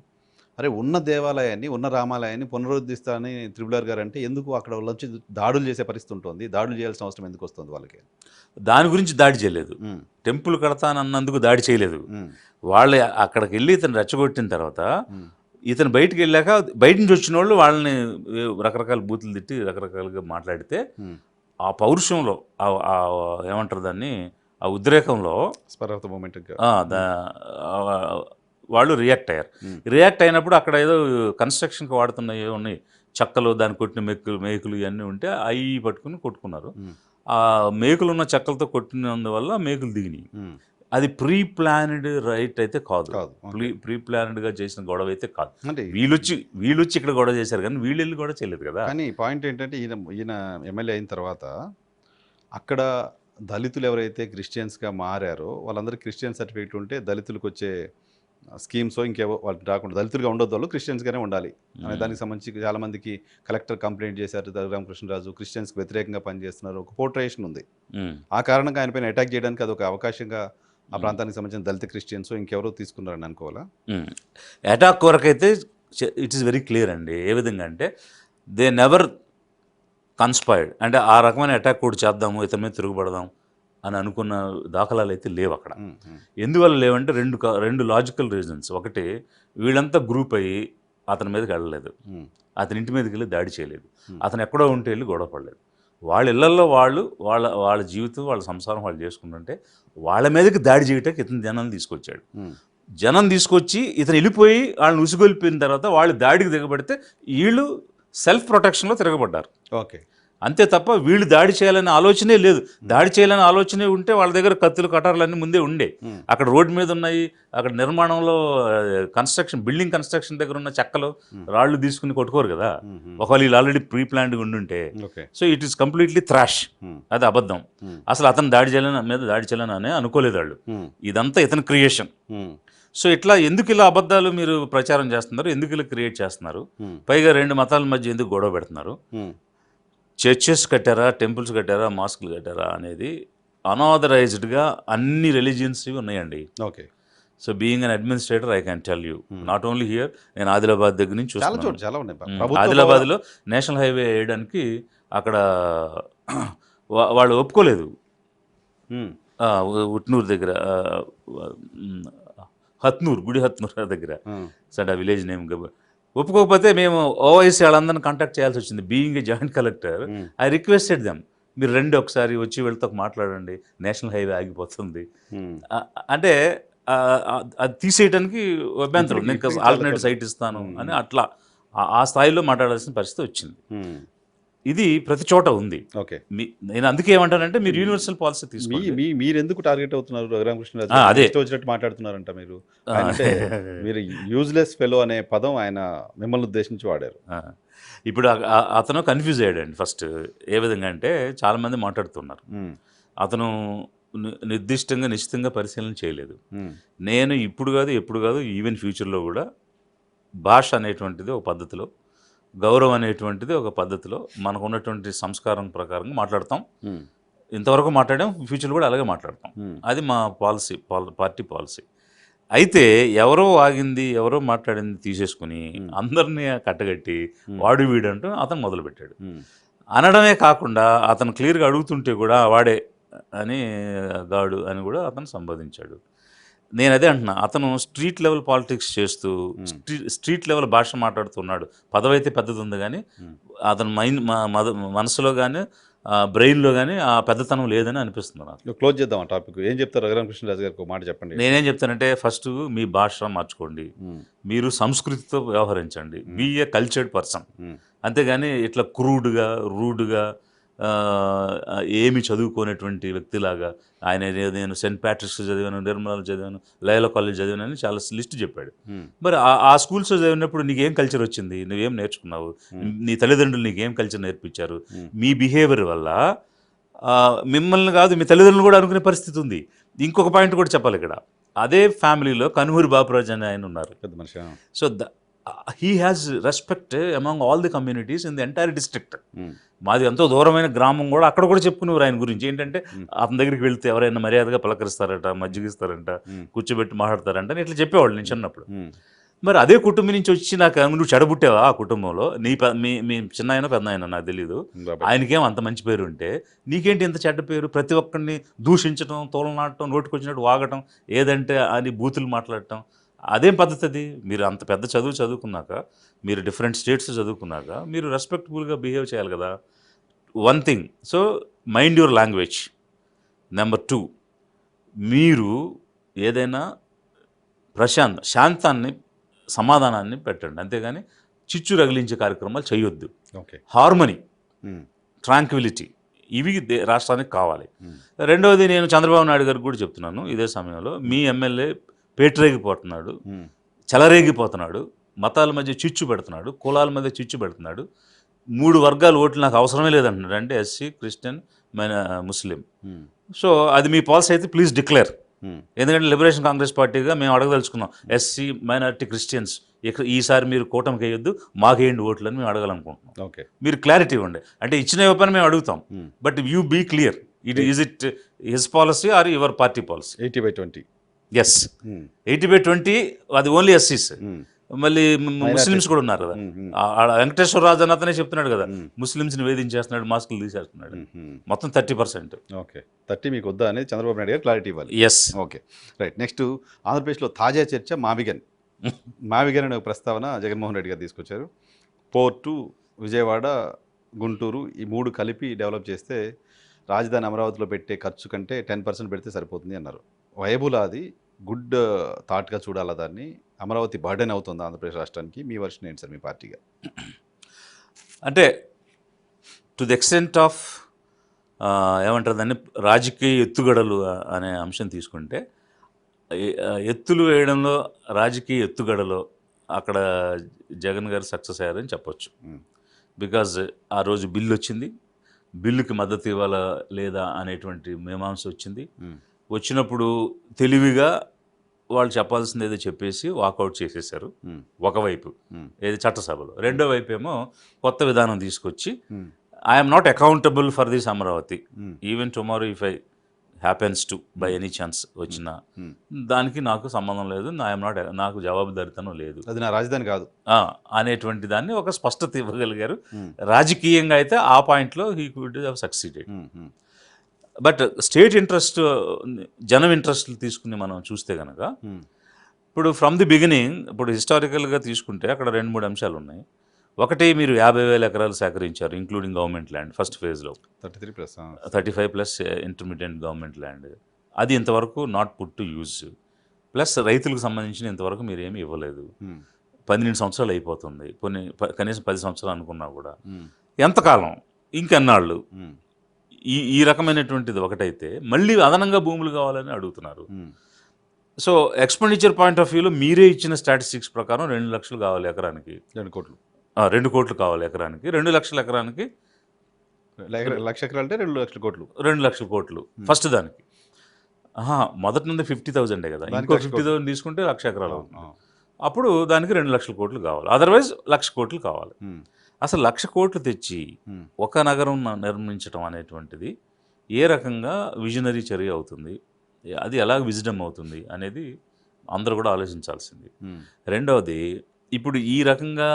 అరే ఉన్న దేవాలయాన్ని, ఉన్న రామాలయాన్ని పునరుద్ధరిస్తానని త్రిపులార్ గారు అంటే ఎందుకు అక్కడ వచ్చి దాడులు చేసే పరిస్థితి ఉంటుంది? దాడులు చేయాల్సిన అవసరం ఎందుకు వస్తుంది వాళ్ళకి? దాని గురించి దాడి చేయలేదు, టెంపుల్ కడతానన్నందుకు దాడి చేయలేదు. వాళ్ళు అక్కడికి వెళ్ళి ఇతను రెచ్చగొట్టిన తర్వాత ఇతను బయటికి వెళ్ళాక బయట నుంచి వచ్చిన వాళ్ళు వాళ్ళని రకరకాల బూతులు తిట్టి రకరకాలుగా మాట్లాడితే ఆ పౌరుషంలో ఏమంటారు దాన్ని, ఆ ఉద్రేకంలో స్పర్ధ మూమెంట్ వాళ్ళు రియాక్ట్ అయ్యారు. రియాక్ట్ అయినప్పుడు అక్కడ ఏదో కన్స్ట్రక్షన్కి వాడుతున్నాయి ఉన్నాయి చెక్కలు, దాన్ని కొట్టిన మేకులు ఇవన్నీ ఉంటే అవి పట్టుకుని కొట్టుకున్నారు. ఆ మేకులు ఉన్న చెక్కలతో కొట్టినందువల్ల మేకులు దిగినాయి. అది ప్రీ ప్లాన్డ్ రైట్ అయితే కాదు, ప్రీ ప్లాన్డ్గా చేసిన గొడవ అయితే కాదు. అంటే వీళ్ళొచ్చి ఇక్కడ గొడవ చేశారు కానీ వీళ్ళు వెళ్ళి గొడవ చేయలేదు కదా. కానీ పాయింట్ ఏంటంటే ఈయన ఎమ్మెల్యే అయిన తర్వాత అక్కడ దళితులు ఎవరైతే క్రిస్టియన్స్గా మారారో వాళ్ళందరూ క్రిస్టియన్ సర్టిఫికేట్ ఉంటే దళితులకు వచ్చే స్కీమ్స్ ఇంకేవో వాళ్ళు రాకుండా దళితులుగా ఉండొద్దు, వాళ్ళు క్రిస్టియన్స్గానే ఉండాలి అనే దానికి సంబంధించి చాలామందికి కలెక్టర్ కంప్లైంట్ చేశారు. రఘురామకృష్ణరాజు క్రిస్టియన్స్కి వ్యతిరేకంగా పనిచేస్తున్నారు, ఒక పోర్ట్రేషన్ ఉంది. ఆ కారణంగా ఆయన పైన అటాక్ చేయడానికి అది ఒక అవకాశంగా ఆ ప్రాంతానికి సంబంధించిన దళిత క్రిస్టియన్స్ ఇంకెవరో తీసుకున్నారని అనుకోవాలా? అటాక్ వరకైతే ఇట్ ఈస్ వెరీ క్లియర్ అండి. ఏ విధంగా అంటే దే నెవర్ కన్స్పైర్డ్, అంటే ఆ రకమైన అటాక్ కూడా చేద్దాము, ఇతని మీద తిరుగుబడదాం అని అనుకున్న దాఖలాలు అయితే లేవు అక్కడ. ఎందువల్ల లేవంటే రెండు లాజికల్ రీజన్స్. ఒకటి, వీళ్ళంతా గ్రూప్ అయ్యి అతని మీదకి వెళ్ళలేదు, అతని ఇంటి మీదకి వెళ్ళి దాడి చేయలేదు, అతను ఎక్కడో ఉంటే వెళ్ళి గొడవ పడలేదు. వాళ్ళ ఇళ్లలో వాళ్ళ జీవితం వాళ్ళ సంసారం వాళ్ళు చేసుకుంటుంటే వాళ్ళ మీదకి దాడి చేయటానికి ఇతను జనం తీసుకొచ్చాడు. జనం తీసుకొచ్చి ఇతను వెళ్ళిపోయి వాళ్ళని ఉసుగొల్పిన తర్వాత వాళ్ళు దాడికి దిగబడితే వీళ్ళు సెల్ఫ్ ప్రొటెక్షన్లో తిరగబడ్డారు. ఓకే, అంతే తప్ప వీళ్ళు దాడి చేయాలనే ఆలోచనే లేదు. దాడి చేయాలనే ఆలోచనే ఉంటే వాళ్ళ దగ్గర కత్తులు కటార్లు అన్నీ ముందే ఉండే. అక్కడ రోడ్డు మీద ఉన్నాయి, అక్కడ నిర్మాణంలో బిల్డింగ్ కన్స్ట్రక్షన్ దగ్గర ఉన్న చెక్కలు రాళ్ళు తీసుకుని కొట్టుకోరు కదా. ఒకవేళ వీళ్ళు ఆల్రెడీ ప్రీ ప్లాన్డ్ ఉండుంటే. So it is completely trash, అది అబద్ధం. అసలు అతను దాడి చేయాలని అనుకోలేదు వాళ్ళు. ఇదంతా ఇతని క్రియేషన్. సో ఇట్లా ఎందుకు ఇలా అబద్ధాలు మీరు ప్రచారం చేస్తున్నారు, ఎందుకు ఇలా క్రియేట్ చేస్తున్నారు, పైగా రెండు మతాల మధ్య ఎందుకు గొడవ పెడుతున్నారు, చర్చెస్ కట్టారా, టెంపుల్స్ కట్టారా, మాస్కులు కట్టారా అనేది అనాథరైజ్డ్గా అన్ని రిలీజియన్స్ ఉన్నాయండి. Okay, so being an administrator I can tell you, not only here, నేను ఆదిలాబాద్ దగ్గర నుంచి చూస్తున్నాను. ఆదిలాబాద్లో నేషనల్ హైవే వేయడానికి అక్కడ వాళ్ళు ఒప్పుకోలేదు. ఉట్నూరు దగ్గర గుడి హత్నూర్ దగ్గర సార్ ఆ విలేజ్ నేమ్ ఒప్పుకోకపోతే మేము ఓవైసీ వాళ్ళందరినీ కాంటాక్ట్ చేయాల్సి వచ్చింది. Being a joint collector I requested them, మీరు రండి ఒకసారి వచ్చి వీళ్ళతో మాట్లాడండి, నేషనల్ హైవే ఆగిపోతుంది అంటే అది తీసేయడానికి అభ్యంతరం, నేను ఆల్టర్నేటివ్ సైట్ ఇస్తాను అని అట్లా ఆ స్థాయిలో మాట్లాడాల్సిన పరిస్థితి వచ్చింది. ఇది ప్రతి చోట ఉంది. ఓకే, నేను అందుకే ఏమంటానంటే మీరు యూనివర్సల్ పాలసీ తీసుకోండి. మీరు ఎందుకు టార్గెట్ అవుతున్నారు? రఘురామకృష్ణరాజు అదే వచ్చినట్టు మాట్లాడుతున్నారంట మీరు. అంటే మీరు యూజ్లెస్ ఫెలో అనే పదం ఆయన మిమ్మల్ని ఉద్దేశించి వాడారు. ఇప్పుడు అతను కన్ఫ్యూజ్ అయ్యాడండి. ఫస్ట్ ఏ విధంగా అంటే చాలామంది మాట్లాడుతున్నారు, అతను నిర్దిష్టంగా నిశ్చితంగా పరిశీలన చేయలేదు. నేను ఇప్పుడు కాదు ఎప్పుడు కాదు ఈవెన్ ఫ్యూచర్లో కూడా భాష అనేటువంటిది ఒక పద్ధతిలో, గౌరవం అనేటువంటిది ఒక పద్ధతిలో, మనకు ఉన్నటువంటి సంస్కారం ప్రకారంగా మాట్లాడతాం. ఇంతవరకు మాట్లాడాం, ఫ్యూచర్లో కూడా అలాగే మాట్లాడతాం. అది మా పాలసీ, పార్టీ పాలసీ. అయితే ఎవరో ఆగింది, ఎవరో మాట్లాడింది తీసేసుకుని అందరినీ కట్టగట్టి వాడు వీడంటూ అతను మొదలుపెట్టాడు. అనడమే కాకుండా అతను క్లియర్గా అడుగుతుంటే కూడా వాడే అని, గాడు అని కూడా అతను సంబోధించాడు. నేను అదే అంటున్నా, అతను స్ట్రీట్ లెవెల్ పాలిటిక్స్ చేస్తూ స్ట్రీట్ లెవెల్ భాష మాట్లాడుతున్నాడు. పదవి అయితే పెద్దది ఉంది కానీ అతను మనసులో కానీ బ్రెయిన్లో కానీ ఆ పెద్దతనం లేదని అనిపిస్తుంది నాకు. క్లోజ్ చేద్దాం ఆ టాపిక్. ఏం చెప్తారు రఘురామకృష్ణరాజు గారికి? ఒక మాట చెప్పండి. నేనేం చెప్తానంటే, ఫస్ట్ మీ భాష మార్చుకోండి, మీరు సంస్కృతితో వ్యవహరించండి, బీ ఏ కల్చర్డ్ పర్సన్. అంతేగాని ఇట్లా క్రూడ్గా రూడ్గా ఏమి చదువుకోనేటువంటి వ్యక్తిలాగా ఆయన నేను సెయింట్ ప్యాట్రిక్స్ చదివాను, నిర్మలా చదివాను, లయోలా కాలేజ్ చదివానని చాలా లిస్ట్ చెప్పాడు. మరి ఆ స్కూల్స్ చదివినప్పుడు నీకేం కల్చర్ వచ్చింది, నువ్వేం నేర్చుకున్నావు, నీ తల్లిదండ్రులు నీకేం కల్చర్ నేర్పించారు? మీ బిహేవియర్ వల్ల మిమ్మల్ని కాదు మీ తల్లిదండ్రులు కూడా అనుకునే పరిస్థితి ఉంది. ఇంకొక పాయింట్ కూడా చెప్పాలి ఇక్కడ. అదే ఫ్యామిలీలో కనుమూరి బాపురాజు అని ఆయన ఉన్నారు. పెద్ద మనిషి. So he has respect among all the communities in the entire district. మాది ఎంతో దూరమైన గ్రామం కూడా అక్కడ కూడా చెప్పుకునేవారు ఆయన గురించి. ఏంటంటే అతని దగ్గరికి వెళ్తే ఎవరైనా మర్యాదగా పలకరిస్తారట, మజ్జిగిస్తారంట, కూర్చోబెట్టి మాట్లాడతారంట అని ఇట్లా చెప్పేవాళ్ళు నేను చిన్నప్పుడు. మరి అదే కుటుంబం నుంచి వచ్చి నాకు నువ్వు చెడబుట్టావా ఆ కుటుంబంలో, మీ చిన్న ఆయన పెద్ద ఆయన నాకు తెలీదు, ఆయనకేం అంత మంచి పేరు ఉంటే నీకేంటి ఇంత చెడ్డ పేరు, ప్రతి ఒక్కరిని దూషించడం, తోలనాడటం, నోటికొచ్చినట్టు వాగటం, ఏదంటే అని బూతులు మాట్లాడటం, అదేం పద్ధతి అది? మీరు అంత పెద్ద చదువుకున్నాక, మీరు డిఫరెంట్ స్టేట్స్ చదువుకున్నాక మీరు రెస్పెక్టబుల్గా బిహేవ్ చేయాలి కదా. One thing, so mind your language. Number 2, మీరు ఏదైనా శాంతాన్ని, సమాధానాన్ని పెట్టండి, అంతేగాని చిచ్చు రగిలించే కార్యక్రమాలు చేయొద్దు. హార్మనీ, ట్రాంక్విలిటీ, ఇవి రాష్ట్రానికి కావాలి. రెండవది, నేను చంద్రబాబు నాయుడు గారికి కూడా చెప్తున్నాను ఇదే సమయంలో, మీ ఎమ్మెల్యే పేటరేగిపోతున్నాడు, చెలరేగిపోతున్నాడు, మతాల మధ్య చిచ్చు పెడుతున్నాడు, కులాల మధ్య చిచ్చు పెడుతున్నాడు, 3 వర్గాల ఓట్లు నాకు అవసరమే లేదంటున్నాడు, అంటే ఎస్సీ, క్రిస్టియన్, ముస్లిం. సో అది మీ పాలసీ అయితే ప్లీజ్ డిక్లేర్. ఎందుకంటే లిబరేషన్ కాంగ్రెస్ పార్టీగా మేము అడగదలుచుకున్నాం, ఎస్సీ, మైనారిటీ, క్రిస్టియన్స్ ఈసారి మీరు కూటమికి వేయొద్దు, మాకేయండి ఓట్లు అని మేము అడగాలనుకుంటున్నాం. మీరు క్లారిటీ ఇవ్వండి. అంటే ఇచ్చిన ఇవ్వని మేము అడుగుతాం, but you be clear. Is it his policy or your party policy? 80/20. Yes, 80/20 అది ఓన్లీ ఎస్సీస్. మళ్ళీ ముస్లిమ్స్ కూడా ఉన్నారు కదా. వెంకటేశ్వర రాజు అని అతనే చెప్తున్నాడు కదా, ముస్లిమ్స్ని వేధించేస్తున్నాడు, మాస్కులు తీసేస్తున్నాడు, మొత్తం 30%. ఓకే, 30 మీకు వద్దా అనేది చంద్రబాబు నాయుడు గారు క్లారిటీ ఇవ్వాలి. Yes, okay, right. నెక్స్ట్, ఆంధ్రప్రదేశ్లో తాజా చర్చ మావిగన్. మావిగన్ అనే ఒక ప్రస్తావన జగన్మోహన్ రెడ్డి గారు తీసుకొచ్చారు. పోర్టు, విజయవాడ, గుంటూరు, ఈ 3 కలిపి డెవలప్ చేస్తే రాజధాని అమరావతిలో పెట్టే ఖర్చు కంటే 10% పెడితే సరిపోతుంది అన్నారు. వయబుల్, అది గుడ్ థాట్గా చూడాలా దాన్ని? అమరావతి బర్డెన్ అవుతుంది ఆంధ్రప్రదేశ్ రాష్ట్రానికి? మీ వర్షన్ ఏంటి సార్ మీ పార్టీగా? అంటే టు ది ఎక్స్టెంట్ ఆఫ్ ఏమంటారు దాన్ని, రాజకీయ ఎత్తుగడలు అనే అంశం తీసుకుంటే, ఎత్తులు వేయడంలో, రాజకీయ ఎత్తుగడలో అక్కడ జగన్ గారు సక్సెస్ అయ్యారని చెప్పొచ్చు. బికాజ్ ఆ రోజు బిల్లు వచ్చింది, బిల్లుకి మద్దతు ఇవ్వాలా లేదా అనేటువంటి మీమాంస వచ్చింది. వచ్చినప్పుడు తెలివిగా వాళ్ళు చెప్పాల్సింది ఏదో చెప్పేసి వాకౌట్ చేసేసారు ఒకవైపు, ఏది చట్టసభలో. రెండో వైపు ఏమో కొత్త విధానం తీసుకొచ్చి, I'm not accountable for this Amaravati, even tomorrow if I happens to buy any chance వచ్చిన దానికి నాకు సంబంధం లేదు, నాకు జవాబుదారితనం లేదు, అది నా రాజధాని కాదు అనేటువంటి దాన్ని ఒక స్పష్టత ఇవ్వగలిగారు. రాజకీయంగా అయితే ఆ పాయింట్లో he could have succeeded. But state interest, జనం ఇంట్రెస్ట్లు తీసుకుని మనం చూస్తే కనుక, ఇప్పుడు ఫ్రమ్ ది బిగినింగ్, ఇప్పుడు హిస్టారికల్గా తీసుకుంటే అక్కడ 2-3 అంశాలు ఉన్నాయి. ఒకటి, మీరు 50,000 ఎకరాలు సేకరించారు, ఇంక్లూడింగ్ గవర్నమెంట్ ల్యాండ్ ఫస్ట్ ఫేజ్లో, 35+ ఇంటర్మీడియట్ గవర్నమెంట్ ల్యాండ్. అది ఇంతవరకు not put to use. Plus రైతులకు సంబంధించిన ఇంతవరకు మీరు ఏమీ ఇవ్వలేదు. 12 సంవత్సరాలు అయిపోతుంది, కనీసం 10 సంవత్సరాలు అనుకున్నా కూడా ఎంతకాలం, ఇంకెన్నాళ్ళు? ఈ రకమైనటువంటిది ఒకటైతే, మళ్ళీ అదనంగా భూములు కావాలని అడుగుతున్నారు. సో ఎక్స్పెండిచర్ పాయింట్ ఆఫ్ వ్యూలో మీరే ఇచ్చిన స్టాటిస్టిక్స్ ప్రకారం 2 లక్షలు కావాలి ఎకరానికి, 2 కోట్లు కావాలి ఎకరానికి, 2 లక్షల ఎకరానికి, 1 లక్ష ఎకరాలు అంటే 2 లక్షల కోట్లు, 2 లక్షల కోట్లు ఫస్ట్ దానికి. మొదటి నుండి 50,000 కదా, ఇంకో 50,000 తీసుకుంటే 1,00,000 ఎకరాలు అవుతుంది. అప్పుడు దానికి 2 లక్షల కోట్లు కావాలి, అదర్వైజ్ 1,00,000 కోట్లు కావాలి. అసలు 1,00,000 కోట్లు తెచ్చి ఒక నగరం నిర్మించడం అనేటువంటిది ఏ రకంగా విజనరీ చర్య అవుతుంది, అది ఎలా విజ్డమ్ అవుతుంది అనేది అందరూ కూడా ఆలోచించాల్సింది. రెండవది, ఇప్పుడు ఈ రకంగా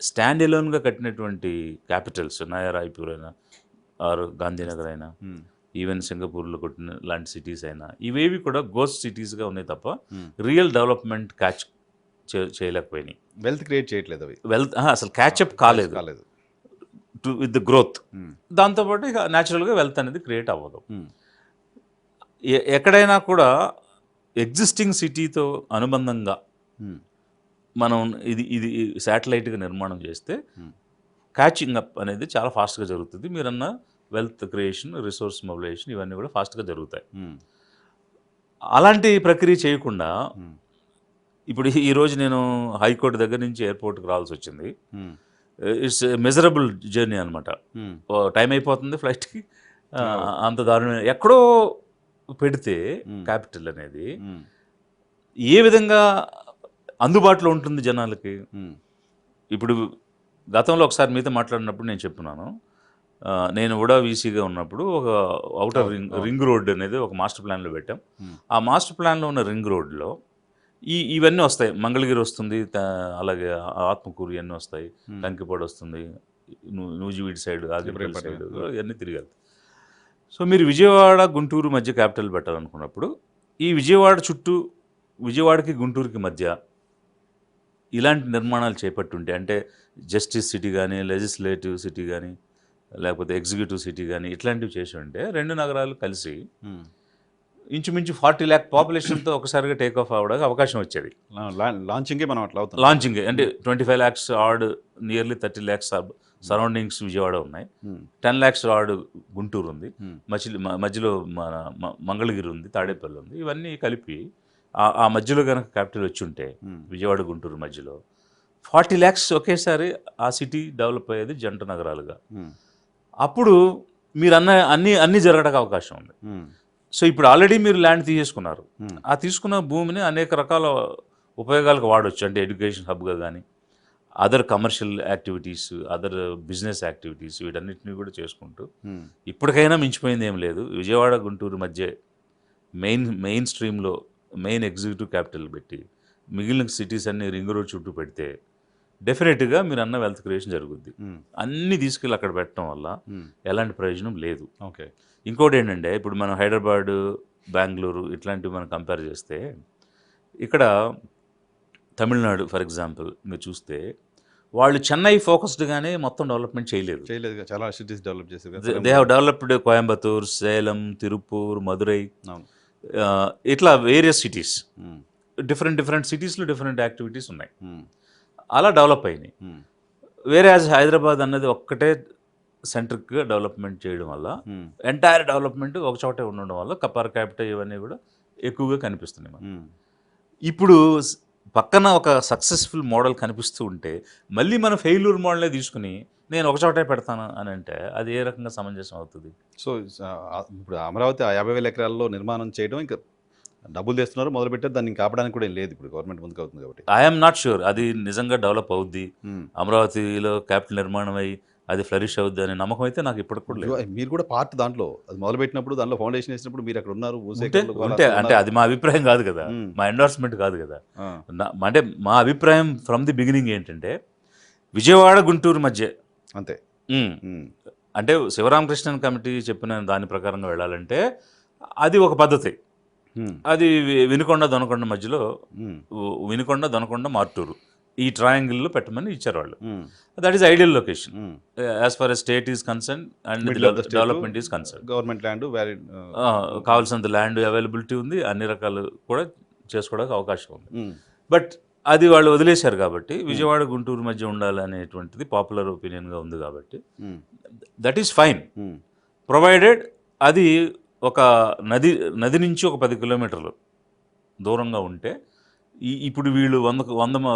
స్టాండ్ ఎలోన్గా కట్టినటువంటి క్యాపిటల్స్, నయా రాయ్పూర్ అయినా ఆర్ గాంధీనగర్ అయినా, ఈవెన్ సింగపూర్లో కొట్టిన లాంటి సిటీస్ అయినా, ఇవేవి కూడా గోస్ట్ సిటీస్గా ఉన్నాయి తప్ప రియల్ డెవలప్మెంట్ క్యాచ్ చేయలేకపోయినాయి. వెల్త్ క్రియేట్ చేయట్లేదు అవి, అసలు క్యాచ్అప్ కాలేదు విత్ ద గ్రోత్. దాంతోపాటు ఇక న్యాచురల్గా వెల్త్ అనేది క్రియేట్ అవ్వదు. ఎక్కడైనా కూడా ఎగ్జిస్టింగ్ సిటీతో అనుబంధంగా మనం ఇది శాటిలైట్గా నిర్మాణం చేస్తే క్యాచింగ్ అప్ అనేది చాలా ఫాస్ట్గా జరుగుతుంది. మీరన్న వెల్త్ క్రియేషన్, రిసోర్స్ మొబిలైజేషన్ ఇవన్నీ కూడా ఫాస్ట్గా జరుగుతాయి. అలాంటి ప్రక్రియ చేయకుండా ఇప్పుడు ఈరోజు నేను హైకోర్టు దగ్గర నుంచి ఎయిర్పోర్ట్కి రావాల్సి వచ్చింది. ఇట్స్ మెజరబుల్ జర్నీ అనమాట. టైం అయిపోతుంది ఫ్లైట్కి, అంత దారుణమైన ఎక్కడో పెడితే క్యాపిటల్ అనేది ఏ విధంగా అందుబాటులో ఉంటుంది జనాలకి? ఇప్పుడు గతంలో ఒకసారి మీతో మాట్లాడినప్పుడు నేను చెప్తున్నాను, నేను కూడా వీసీగా ఉన్నప్పుడు ఒక అవుటర్ రింగ్ రోడ్ అనేది ఒక మాస్టర్ ప్లాన్లో పెట్టాం. ఆ మాస్టర్ ప్లాన్లో ఉన్న రింగ్ రోడ్లో ఇవన్నీ వస్తాయి. మంగళగిరి వస్తుంది, అలాగే ఆత్మకూరు ఇవన్నీ వస్తాయి, కంకిపాడు వస్తుంది, నూజివీడి సైడ్, ఆగిరిపల్లి సైడ్ ఇవన్నీ తిరిగారు. సో మీరు విజయవాడ గుంటూరు మధ్య క్యాపిటల్ పెట్టాలనుకున్నప్పుడు ఈ విజయవాడ చుట్టూ, విజయవాడకి గుంటూరుకి మధ్య ఇలాంటి నిర్మాణాలు చేపట్టుంటే, అంటే జస్టిస్ సిటీ కానీ, లెజిస్లేటివ్ సిటీ కానీ, లేకపోతే ఎగ్జిక్యూటివ్ సిటీ కానీ ఇట్లాంటివి చేసి ఉంటే 2 నగరాలు కలిసి ఇంచుమించు 40 lakh పాపులేషన్తో ఒకసారిగా టేక్ ఆఫ్ అవ్వడానికి అవకాశం వచ్చేది. లాంచింగే మనం అట్లా అవుతుంది. లాంచింగ్ అంటే 25 lakhs odd, nearly 30 lakhs surroundings Vijayawada ఉన్నాయి, 10 lakhs ఆడ్ గుంటూరు ఉంది, మధ్యలో మన మంగళగిరి ఉంది, తాడేపల్లి ఉంది. ఇవన్నీ కలిపి ఆ మధ్యలో కనుక క్యాపిటల్ వచ్చి ఉంటే విజయవాడ గుంటూరు మధ్యలో 40 lakhs ఒకేసారి ఆ సిటీ డెవలప్ అయ్యేది జంట నగరాలుగా. అప్పుడు మీరు అన్నీ జరగడానికి అవకాశం ఉంది. సో ఇప్పుడు ఆల్రెడీ మీరు ల్యాండ్ తీసేసుకున్నారు. ఆ తీసుకున్న భూమిని అనేక రకాల ఉపయోగాలకు వాడవచ్చు. అంటే ఎడ్యుకేషన్ హబ్గా కానీ, other commercial activities, other business activities, వీటన్నిటిని కూడా చేసుకుంటూ ఇప్పటికైనా మించిపోయింది ఏం లేదు. విజయవాడ గుంటూరు మధ్య మెయిన్ స్ట్రీమ్లో మెయిన్ ఎగ్జిక్యూటివ్ క్యాపిటల్ పెట్టి మిగిలిన సిటీస్ అన్ని రింగ్ రోడ్ చుట్టూ పెడితే డెఫినెట్గా మీరు అన్న వెల్త్ క్రియేషన్ జరుగుద్ది. అన్నీ తీసుకెళ్ళి అక్కడ పెట్టడం వల్ల ఎలాంటి ప్రయోజనం లేదు. ఓకే. ఇంకోటి ఏంటంటే, ఇప్పుడు మనం హైదరాబాదు, బెంగళూరు ఇట్లాంటివి మనం కంపేర్ చేస్తే, ఇక్కడ తమిళనాడు ఫర్ ఎగ్జాంపుల్ మీరు చూస్తే వాళ్ళు చెన్నై ఫోకస్డ్గానే మొత్తం డెవలప్మెంట్ చేయలేదు. చాలా సిటీస్ డెవలప్ చేశారు. They have developed Coimbatore, Salem, Tirupur, Madurai, ఇట్లా వేరియస్ సిటీస్, డిఫరెంట్ సిటీస్లో డిఫరెంట్ యాక్టివిటీస్ ఉన్నాయి, అలా డెవలప్ అయినాయి. వేరే హైదరాబాద్ అన్నది ఒక్కటే సెంట్రిక్గా డెవలప్మెంట్ చేయడం వల్ల ఎంటైర్ డెవలప్మెంట్ ఒక చోటే ఉండడం వల్ల పర్ క్యాపిటల్ ఇవన్నీ కూడా ఎక్కువగా కనిపిస్తున్నాయి మనకి. ఇప్పుడు పక్కన ఒక సక్సెస్ఫుల్ మోడల్ కనిపిస్తూ ఉంటే మళ్ళీ మన ఫెయిల్యూర్ మోడలే తీసుకుని నేను ఒక చోటే పెడతాను అని అంటే అది ఏ రకంగా సమంజసం అవుతుంది? సో ఇప్పుడు అమరావతి 50,000 ఎకరాల్లో నిర్మాణం చేయడం ఇంకా డబ్బులు తెస్తున్నారు, మొదలుపెట్టారు, దాన్ని కాపడానికి కూడా ఏం లేదు ఇప్పుడు గవర్నమెంట్ ముందుకు అవుతుంది కాబట్టి. ఐఎమ్ నాట్ షూర్ అది నిజంగా డెవలప్ అవుద్ది, అమరావతిలో క్యాపిటల్ నిర్మాణం అయ్యి అది ఫ్లరిష్ అవుద్ది అనే నమ్మకం అయితే నాకు ఇప్పటికి కూడా లేదు. మీరు కూడా పార్ట్ దాంట్లో అది మొదలుపెట్టినప్పుడు, దాంట్లో ఫౌండేషన్ వేసినప్పుడు మీరు అక్కడ ఉన్నారు. అంటే అది మా అభిప్రాయం కాదు కదా, మా ఎండోర్స్మెంట్ కాదు కదా. అంటే మా అభిప్రాయం ఫ్రమ్ ది బిగినింగ్ ఏంటంటే విజయవాడ గుంటూరు మధ్య అంతే. అంటే శివరామకృష్ణన్ కమిటీ చెప్పిన దాని ప్రకారంగా వెళ్ళాలంటే అది ఒక పద్ధతి. అది వినుకొండ దొనకొండ మధ్యలో, వినుకొండ దొనకొండ మార్టూరు ఈ ట్రయాంగిల్లో పెట్టమని ఇచ్చారు వాళ్ళు. That is ideal location as for a state is concern and development is concern. Government land, కావాల్సినంత ల్యాండ్ అవైలబిలిటీ ఉంది, అన్ని రకాలు కూడా చేసుకోవడానికి అవకాశం ఉంది. బట్ అది వాళ్ళు వదిలేశారు కాబట్టి విజయవాడ గుంటూరు మధ్య ఉండాలనేటువంటిది పాపులర్ ఒపీనియన్గా ఉంది కాబట్టి దట్ ఈస్ ఫైన్, ప్రొవైడెడ్ అది ఒక నది నుంచి ఒక 10 కిలోమీటర్లు దూరంగా ఉంటే. ఇప్పుడు వీళ్ళు 100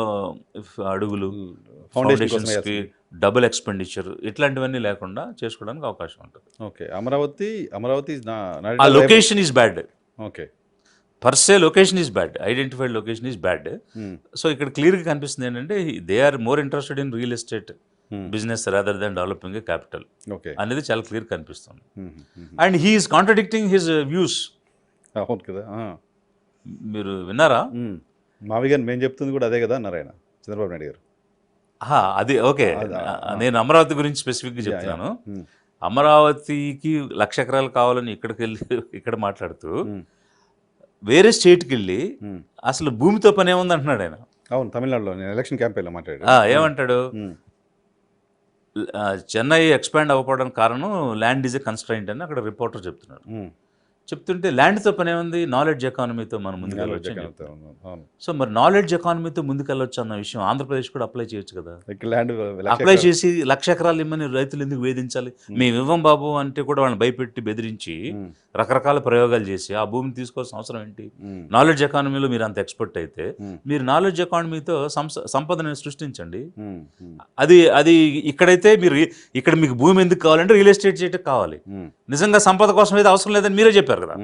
అడుగులు ఫౌండేషన్స్కి డబుల్ ఎక్స్పెండిచర్ ఇట్లాంటివన్నీ లేకుండా చేసుకోవడానికి అవకాశం ఉంటుంది. ఓకే. అమరావతి ఆ location is bad. Okay. Per se location is bad, identified location is bad. So ఇక్కడ క్లియర్గా కనిపిస్తుంది ఏంటంటే they are more interested in real estate business rather than developing a capital అనేది చాలా క్లియర్ కనిపిస్తుంది. And he is contradicting his views. అవును కదా. మీరు విన్నారా? మావి గారు మేము చెప్తుంది కూడా అదే కదా అన్నారు ఆయన, చంద్రబాబు నాయుడు గారు. అది ఓకే. నేను అమరావతి గురించి స్పెసిఫిక్గా చెప్తున్నాను. అమరావతికి 1,00,000 ఎకరాలు కావాలని ఇక్కడికి వెళ్ళి ఇక్కడ మాట్లాడుతూ వేరే స్టేట్కి వెళ్ళి అసలు భూమితో పని ఏముంది అంటున్నాడు ఆయన. అవును, తమిళనాడులో నేను ఎలక్షన్ క్యాంపెయిన్లో మాట్లాడాడు. ఏమంటాడు, చెన్నై ఎక్స్పాండ్ అవ్వకపోవడానికి కారణం ల్యాండ్ ఈజ్ ఏ కన్స్ట్రైంట్ అని అక్కడ రిపోర్టర్ చెప్తున్నాడు. చెప్తుంటే ల్యాండ్తో పని ఏముంది, నాలెడ్జ్ ఎకానమీతో మనం ముందుకెళ్ళవచ్చు. సో మరి నాలెడ్జ్ ఎకానమీతో ముందుకెళ్ళొచ్చు అన్న విషయం ఆంధ్రప్రదేశ్ కూడా అప్లై చేయొచ్చు కదా. అప్లై చేసి 1,00,000 ఎకరాలు ఇమ్మని రైతులు ఎందుకు వేధించాలి? మేము ఇవ్వం బాబు అంటే కూడా వాళ్ళని భయపెట్టి బెదిరించి రకరకాల ప్రయోగాలు చేసి ఆ భూమిని తీసుకోవాల్సిన అవసరం ఏంటి? నాలెడ్జ్ ఎకానమీలో మీరు అంత ఎక్స్పర్ట్ అయితే మీరు నాలెడ్జ్ ఎకానమీతో సంపదను సృష్టించండి. అది ఇక్కడైతే మీరు ఇక్కడ మీకు భూమి ఎందుకు కావాలంటే రియల్ ఎస్టేట్ చేయటం కావాలి. నిజంగా సంపద కోసం అయితే అవసరం లేదని మీరే చెప్పారు కదా.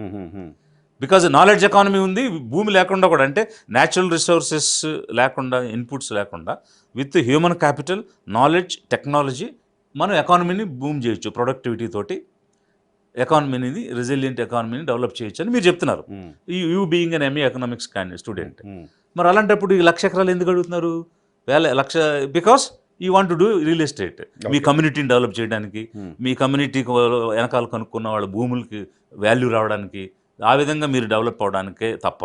బికాజ్ నాలెడ్జ్ ఎకానమీ ఉంది, భూమి లేకుండా కూడా, అంటే న్యాచురల్ రిసోర్సెస్ లేకుండా, ఇన్పుట్స్ లేకుండా, with human capital, knowledge, technology మనం ఎకానమీని బూమ్ చేయొచ్చు. ప్రొడక్టివిటీ తోటి ఎకానమీని, రెసిలియంట్ ఎకానమీని డెవలప్ చేయొచ్చు అని మీరు చెప్తున్నారు. You being an MA economics student. మరి అలాంటప్పుడు ఈ 1,00,000 ఎకరాలు ఎందుకు అడుగుతున్నారు? Because you want to do real estate. మీ కమ్యూనిటీని డెవలప్ చేయడానికి, మీ కమ్యూనిటీకి వెనకాల కనుక్కున్న వాళ్ళ భూములకి వాల్యూ రావడానికి, ఆ విధంగా మీరు డెవలప్ అవడానికే తప్ప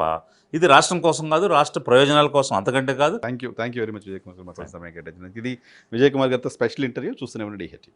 ఇది రాష్ట్రం కోసం కాదు, రాష్ట్ర ప్రయోజనాల కోసం, అంతకంటే కాదు. Thank you very much Vijay Kumar గారు. మాకు సమయం కేటాయించినందుకు. ఇది విజయ్ కుమార్ గారితో స్పెషల్ ఇంటర్వ్యూ. చూస్తూనే ఉండండి DHT.